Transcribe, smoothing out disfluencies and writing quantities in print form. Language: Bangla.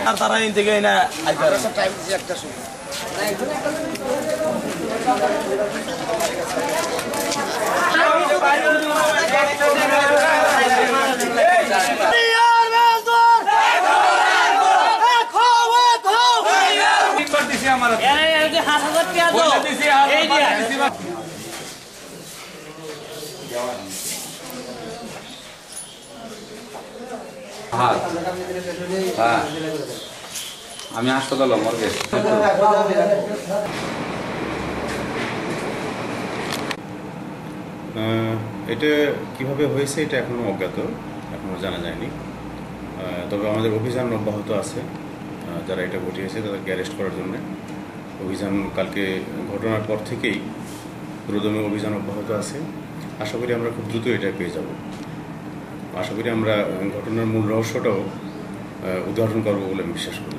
আর তারা ইন থেকে না টাইম দিয়েছি একটা সময় আমি হাসপাতাল মর্গে এটা কিভাবে হয়েছে এটা এখনো অজ্ঞাত, এখনো জানা যায়নি। তবে আমাদের অভিযান অব্যাহত আছে, যারা এটা ঘটিয়েছে তাদেরকে অ্যারেস্ট করার জন্য অভিযান কালকে ঘটনার পর থেকেই পুরোদমে অভিযান অব্যাহত আছে। আশা করি আমরা খুব দ্রুত এটা পেয়ে যাব। আশা করি আমরা ঘটনার মূল রহস্যটাও উদ্ঘাটন করবো বলে আমি বিশ্বাস করি।